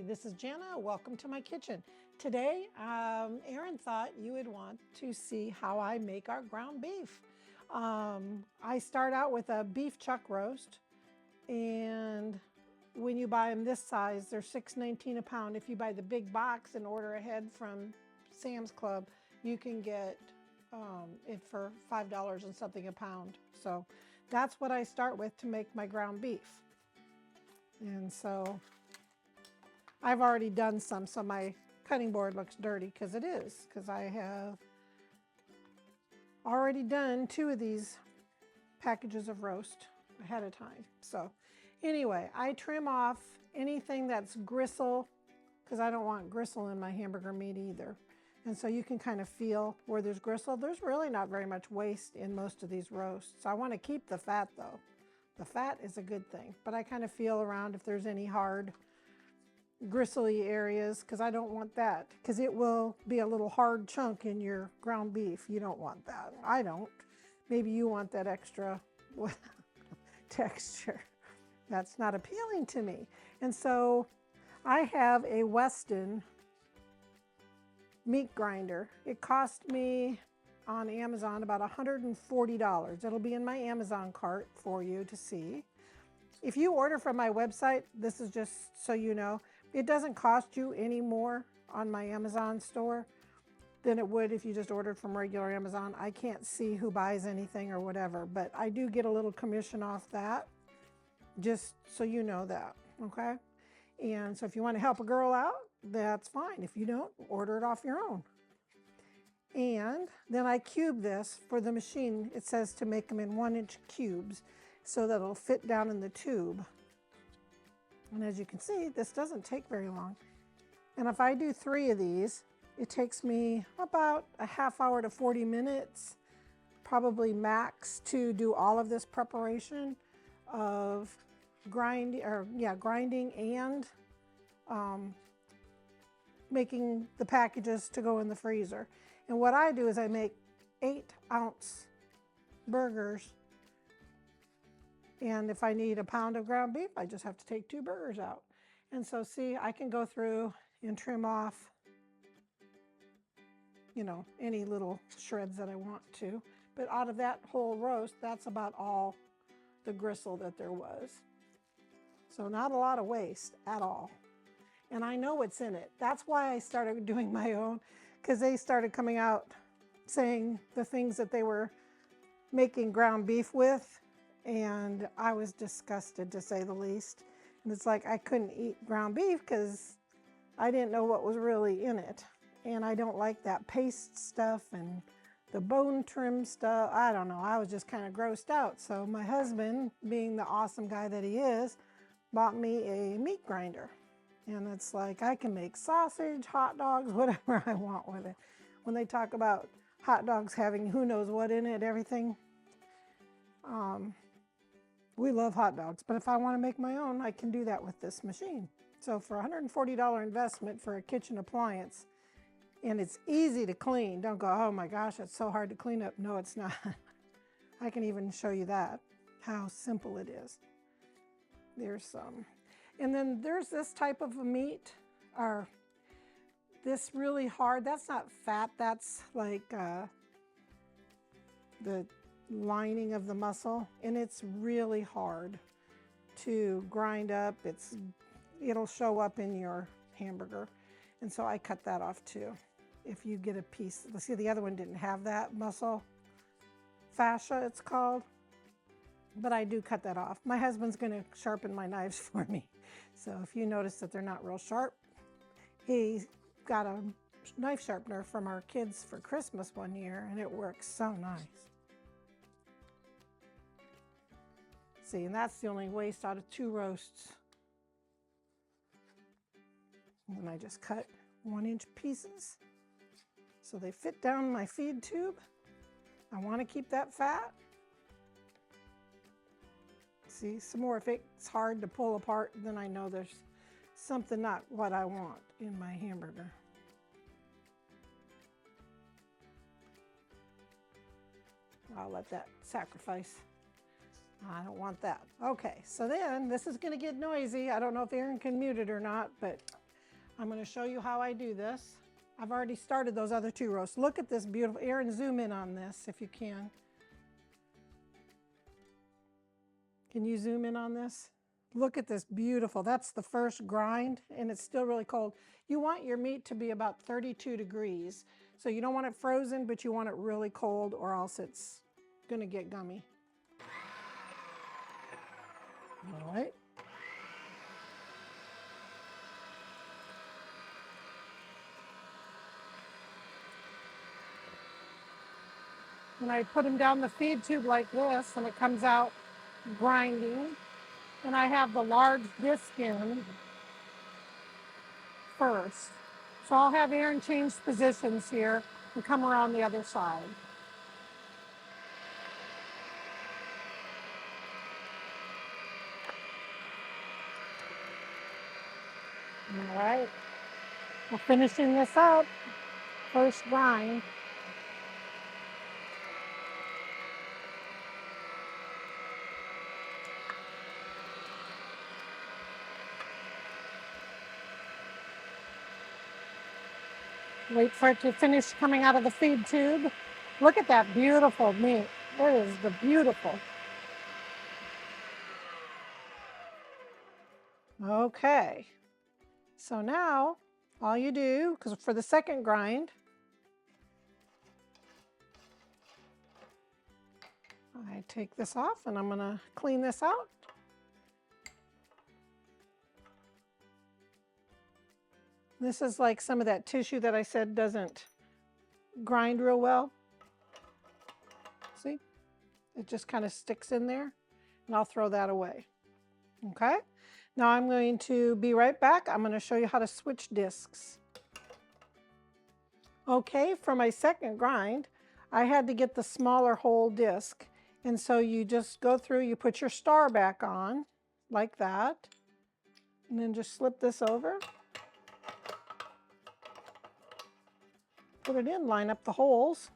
this is Jana. Welcome to my kitchen. Today, Erin thought you would want to see how I make our ground beef. I start out with a beef chuck roast, and when you buy them this size, they're $6.19 a pound. If you buy the big box and order ahead from Sam's Club, you can get it for $5 and something a pound. So that's what I start with to make my ground beef. And so I've already done some, so my cutting board looks dirty because it is, because I have already done 2 of these packages of roast ahead of time. So anyway, I trim off anything that's gristle because I don't want gristle in my hamburger meat either. And so you can kind of feel where there's gristle. There's really not very much waste in most of these roasts. I want to keep the fat though. The fat is a good thing, but I kind of feel around if there's any hard gristly areas because I don't want that, because it will be a little hard chunk in your ground beef. You don't want that. I don't. Maybe you want that extra texture. That's not appealing to me. And so I have a Weston meat grinder. It cost me on Amazon about $140. It'll be in my Amazon cart for you to see. If you order from my website, this is just so you know, it doesn't cost you any more on my Amazon store than it would if you just ordered from regular Amazon. I can't see who buys anything or whatever, but I do get a little commission off that, just so you know that, okay? And so if you want to help a girl out, that's fine. If you don't, order it off your own. And then I cube this for the machine. It says to make them in 1-inch cubes so that it'll fit down in the tube. And as you can see, this doesn't take very long. And if I do 3 of these, it takes me about a half hour to 40 minutes, probably max, to do all of this preparation of grinding and making the packages to go in the freezer. And what I do is I make 8-ounce burgers. And if I need a pound of ground beef, I just have to take 2 burgers out. And so see, I can go through and trim off, you know, any little shreds that I want to. But out of that whole roast, that's about all the gristle that there was. So not a lot of waste at all. And I know what's in it. That's why I started doing my own, because they started coming out saying the things that they were making ground beef with. And I was disgusted, to say the least. And it's like I couldn't eat ground beef because I didn't know what was really in it. And I don't like that paste stuff and the bone trim stuff. I don't know. I was just kind of grossed out. So my husband, being the awesome guy that he is, bought me a meat grinder. And it's like I can make sausage, hot dogs, whatever I want with it. When they talk about hot dogs having who knows what in it, everything, we love hot dogs, but if I want to make my own, I can do that with this machine. So for a $140 investment for a kitchen appliance, and it's easy to clean. Don't go, oh my gosh, it's so hard to clean up. No, it's not. I can even show you that, how simple it is. There's some. And then there's this type of a meat, or this really hard, that's not fat, that's like the lining of the muscle, and it's really hard to grind up. It'll show up in your hamburger, and so I cut that off too. If you get a piece, let's see, the other one didn't have that muscle fascia, it's called, but I do cut that off. My husband's going to sharpen my knives for me, so if you notice that they're not real sharp, he got a knife sharpener from our kids for Christmas one year, and it works so nice. See, and that's the only waste out of 2 roasts. And then I just cut 1-inch pieces so they fit down my feed tube. I want to keep that fat. See, some more, if it's hard to pull apart, then I know there's something not what I want in my hamburger. I'll let that sacrifice. I don't want that. Okay, so then this is going to get noisy. I don't know if Erin can mute it or not, but I'm going to show you how I do this. I've already started those other 2 roasts. Look at this beautiful, Aaron, zoom in on this if you can. Can you zoom in on this? Look at this, beautiful. That's the first grind, and it's still really cold. You want your meat to be about 32 degrees. So you don't want it frozen, but you want it really cold, or else it's gonna get gummy. All right. And I put them down the feed tube like this, and it comes out grinding. And I have the large disc in first. So I'll have Aaron change positions here and come around the other side. All right. We're finishing this up. First grind. Wait for it to finish coming out of the feed tube. Look at that beautiful meat. It is the beautiful. Okay. So now all you do, because for the second grind, I take this off and I'm going to clean this out. This is like some of that tissue that I said doesn't grind real well. See? It just kind of sticks in there, and I'll throw that away. Okay? Now I'm going to be right back. I'm going to show you how to switch discs. Okay, for my second grind, I had to get the smaller whole disc. And so you just go through, you put your star back on, like that, and then just slip this over. Put it in, line up the holes.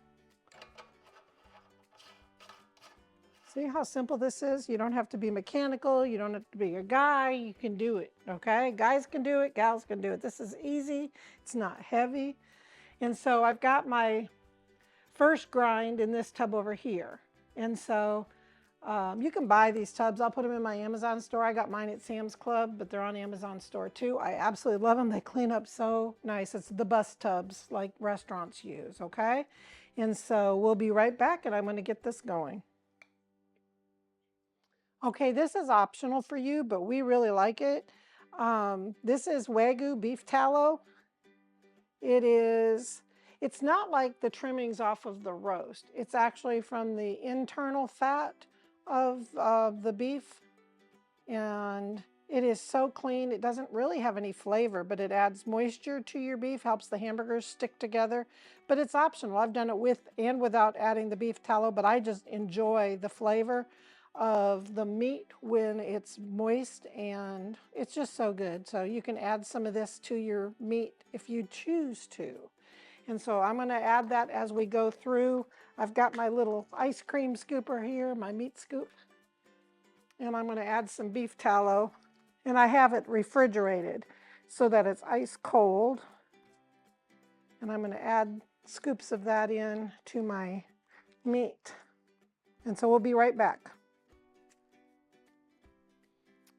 See how simple this is? You don't have to be mechanical. You don't have to be a guy. You can do it, okay? Guys can do it. Gals can do it. This is easy. It's not heavy. And so I've got my first grind in this tub over here. And so you can buy these tubs. I'll put them in my Amazon store. I got mine at Sam's Club, but they're on Amazon store too. I absolutely love them. They clean up so nice. It's the bus tubs like restaurants use, okay? And so we'll be right back, and I'm going to get this going. Okay, this is optional for you, but we really like it. This is Wagyu beef tallow. It's not like the trimmings off of the roast. It's actually from the internal fat of the beef, and it is so clean. It doesn't really have any flavor, but it adds moisture to your beef, helps the hamburgers stick together, but it's optional. I've done it with and without adding the beef tallow, but I just enjoy the flavor of the meat when it's moist, and it's just so good. So you can add some of this to your meat if you choose to. And so I'm going to add that as we go through. I've got my little ice cream scooper here, my meat scoop, and I'm going to add some beef tallow, and I have it refrigerated so that it's ice cold, and I'm going to add scoops of that in to my meat. And so we'll be right back.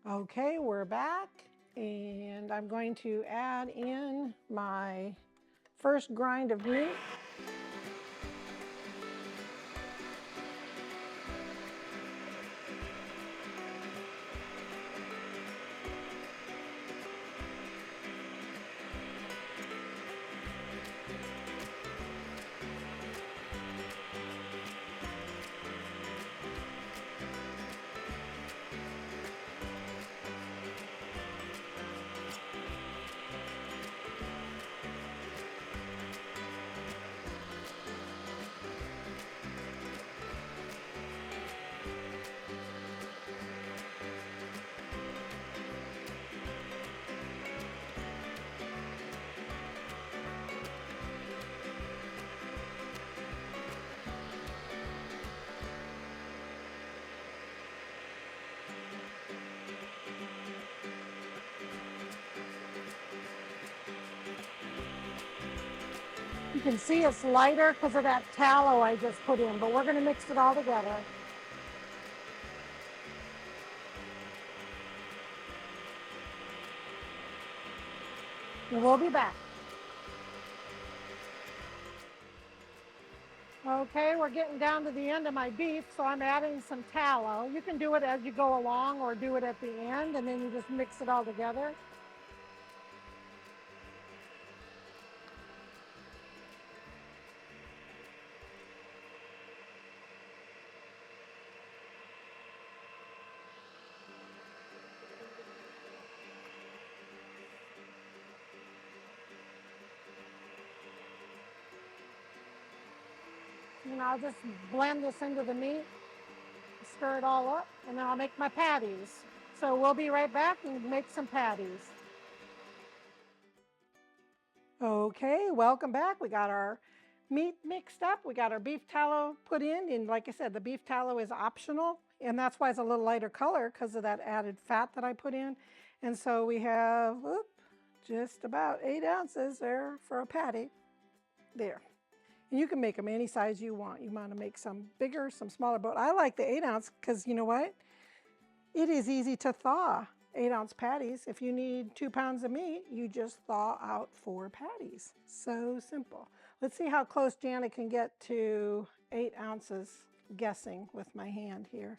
Okay, we're back, and I'm going to add in my first grind of meat. You can see it's lighter because of that tallow I just put in, but we're going to mix it all together. And we'll be back. Okay, we're getting down to the end of my beef, so I'm adding some tallow. You can do it as you go along or do it at the end, and then you just mix it all together. And I'll just blend this into the meat, stir it all up, and then I'll make my patties. So we'll be right back and make some patties. Okay, welcome back. We got our meat mixed up. We got our beef tallow put in. And like I said, the beef tallow is optional. And that's why it's a little lighter color because of that added fat that I put in. And so we have just about 8 ounces there for a patty. There. And you can make them any size you want. You want to make some bigger, some smaller, but I like the 8 ounce because you know what? It is easy to thaw 8 ounce patties. If you need 2 pounds of meat, you just thaw out 4 patties. So simple. Let's see how close Jana can get to 8 ounces, guessing with my hand here.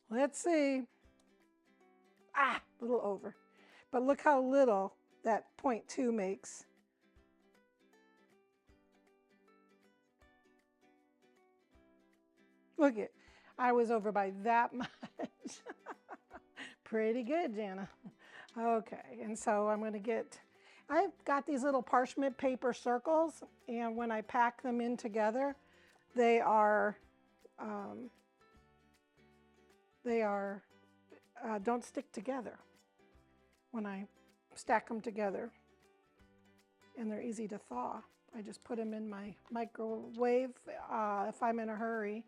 Let's see. A little over. But look how little that 0.2 makes. Look it, I was over by that much. Pretty good, Jana. Okay, and so I've got these little parchment paper circles, and when I pack them in together, they don't stick together when I stack them together, and they're easy to thaw. I just put them in my microwave if I'm in a hurry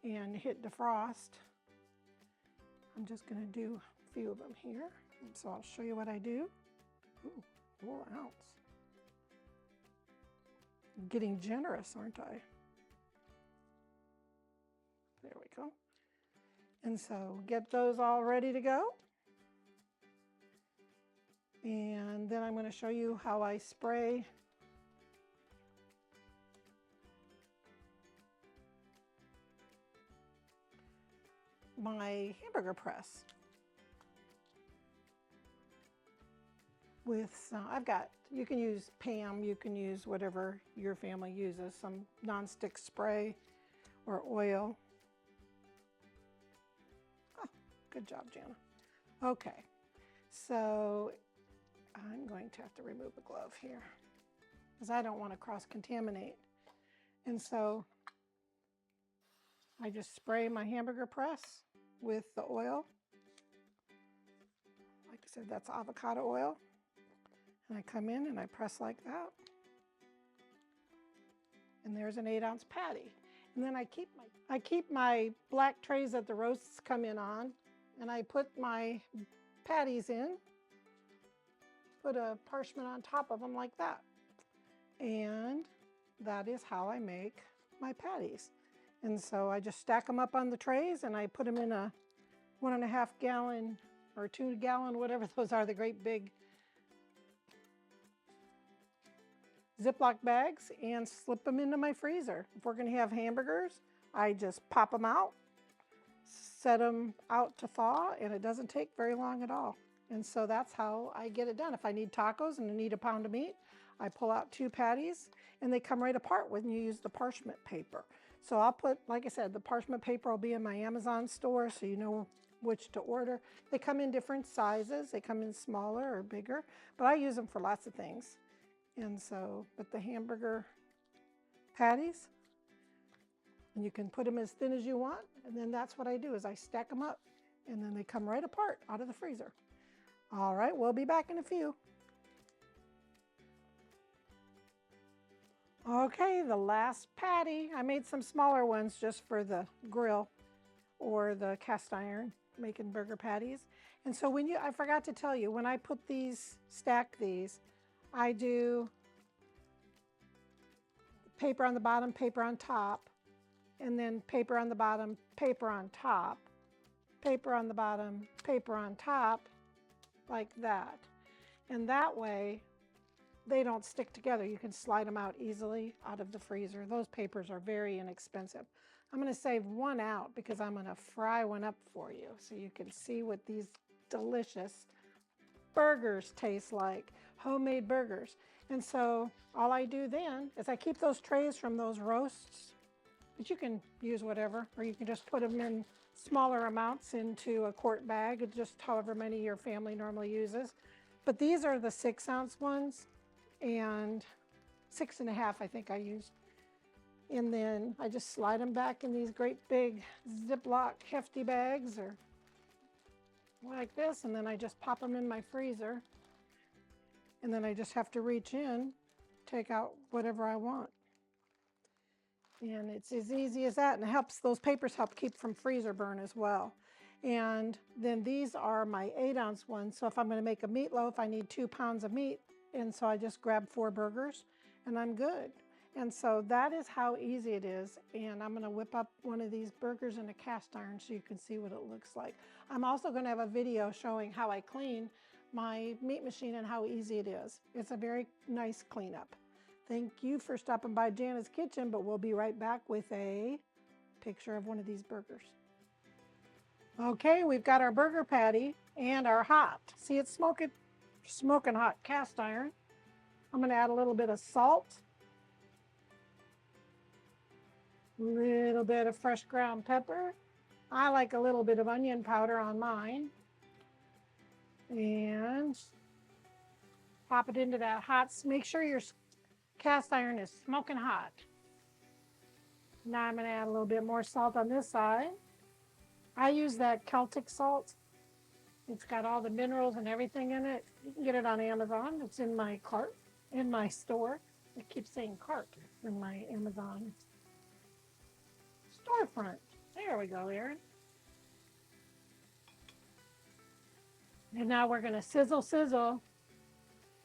and hit defrost. I'm just going to do a few of them here. So I'll show you what I do. Ooh, 4 ounce. I'm getting generous, aren't I? There we go. And so get those all ready to go. And then I'm going to show you how I spray my hamburger press with you can use Pam, you can use whatever your family uses, some nonstick spray or oil. Oh, good job, Jana. Okay, so I'm going to have to remove the glove here because I don't want to cross-contaminate. And so I just spray my hamburger press with the oil. Like I said, that's avocado oil. And I come in and I press like that. And there's an 8 ounce patty. And then I keep my black trays that the roasts come in on, and I put my patties in, put a parchment on top of them like that. And that is how I make my patties. And so I just stack them up on the trays and I put them in a 1.5 gallon or 2 gallon, whatever those are, the great big Ziploc bags, and slip them into my freezer. If we're going to have hamburgers, I just pop them out, set them out to thaw, and it doesn't take very long at all. And so that's how I get it done. If I need tacos and I need a pound of meat, I pull out 2 patties, and they come right apart when you use the parchment paper. So I'll put, like I said, the parchment paper will be in my Amazon store so you know which to order. They come in different sizes. They come in smaller or bigger, but I use them for lots of things. And so, but the hamburger patties, and you can put them as thin as you want, and then that's what I do is I stack them up, and then they come right apart out of the freezer. All right, we'll be back in a few. Okay, the last patty. I made some smaller ones just for the grill or the cast iron, making burger patties. And so I forgot to tell you, when I stack these, I do paper on the bottom, paper on top, and then paper on the bottom, paper on top, paper on the bottom, paper on top, like that. And that way, they don't stick together. You can slide them out easily out of the freezer. Those papers are very inexpensive. I'm going to save one out because I'm going to fry one up for you so you can see what these delicious burgers taste like, homemade burgers. And so all I do then is I keep those trays from those roasts, but you can use whatever, or you can just put them in smaller amounts into a quart bag, just however many your family normally uses. But these are the 6-ounce ones, and 6.5 I think I used. And then I just slide them back in these great big Ziploc hefty bags, or like this, and then I just pop them in my freezer. And then I just have to reach in, take out whatever I want. And it's as easy as that, and it helps, those papers help keep from freezer burn as well. And then these are my 8-ounce ones. So if I'm going to make a meatloaf, I need 2 pounds of meat. And so I just grab 4 burgers and I'm good. And so that is how easy it is. And I'm going to whip up one of these burgers in a cast iron so you can see what it looks like. I'm also going to have a video showing how I clean my meat machine and how easy it is. It's a very nice cleanup. Thank you for stopping by Jana's Kitchen, but we'll be right back with a picture of one of these burgers. Okay, we've got our burger patty and our hot. See, it's smoking hot cast iron. I'm going to add a little bit of salt, a little bit of fresh ground pepper. I like a little bit of onion powder on mine. And pop it into that hot. Make sure your cast iron is smoking hot. Now I'm going to add a little bit more salt on this side. I use that Celtic salt. It's got all the minerals and everything in it. You can get it on Amazon. It's in my cart, in my store. I keep saying cart in my Amazon storefront. There we go, Erin. And now we're going to sizzle.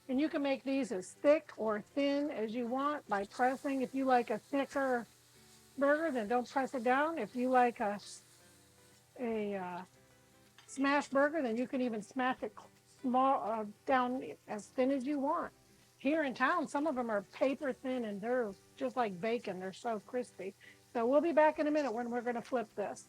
And you can make these as thick or thin as you want by pressing. If you like a thicker burger, then don't press it down. If you like a smash burger, then you can even smash it small down as thin as you want. Here in town, some of them are paper thin and they're just like bacon. They're so crispy. So we'll be back in a minute when we're going to flip this.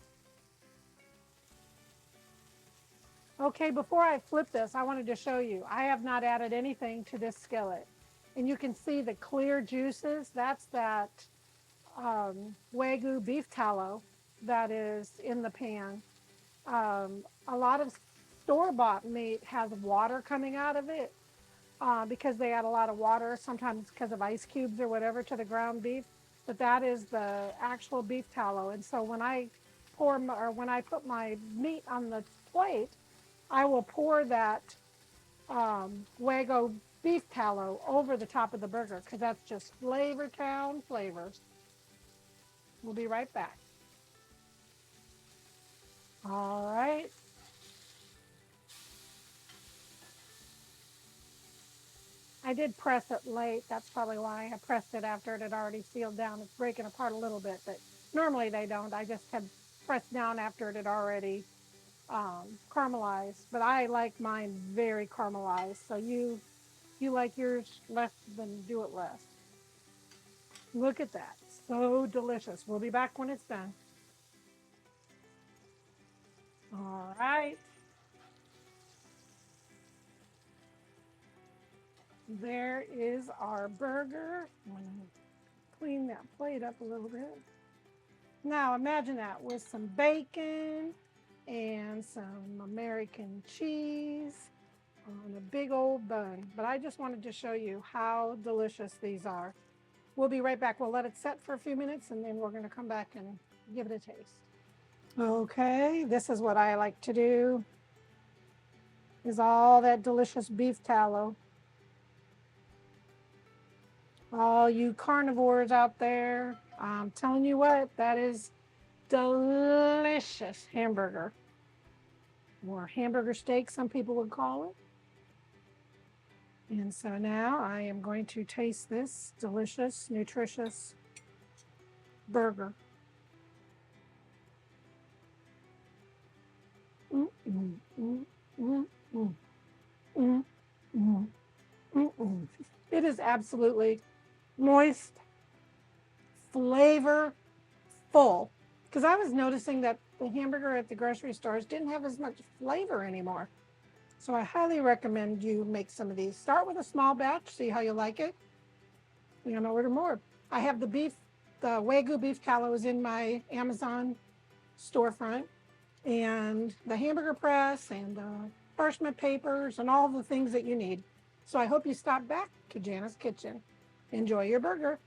Okay, before I flip this, I wanted to show you, I have not added anything to this skillet. And you can see the clear juices. That's that Wagyu beef tallow that is in the pan. A lot of store-bought meat has water coming out of it because they add a lot of water, sometimes because of ice cubes or whatever to the ground beef. But that is the actual beef tallow. And so when I put my meat on the plate, I will pour that Wagyu beef tallow over the top of the burger because that's just Flavor Town flavors. We'll be right back. All right. I did press it late. That's probably why I pressed it after it had already sealed down. It's breaking apart a little bit, but normally they don't. I just had pressed down after it had already caramelized. But I like mine very caramelized. So you like yours less, then do it less. Look at that. So delicious. We'll be back when it's done. All right. There is our burger. I'm going to clean that plate up a little bit. Now imagine that with some bacon and some American cheese on a big old bun. But I just wanted to show you how delicious these are. We'll be right back. We'll let it set for a few minutes and then we're going to come back and give it a taste. Okay, this is what I like to do, is all that delicious beef tallow. All you carnivores out there, I'm telling you what, that is delicious hamburger, or hamburger steak, some people would call it. And so now I am going to taste this delicious, nutritious burger. Mm, mm, mm, mm, mm, mm, mm, mm, mm. It is absolutely moist, flavorful. Because I was noticing that the hamburger at the grocery stores didn't have as much flavor anymore. So I highly recommend you make some of these. Start with a small batch, see how you like it. You're gonna order more. I have the Wagyu beef tallow is in my Amazon storefront, and the hamburger press and parchment papers and all the things that you need. So I hope you stop back to Jana's Kitchen. Enjoy your burger.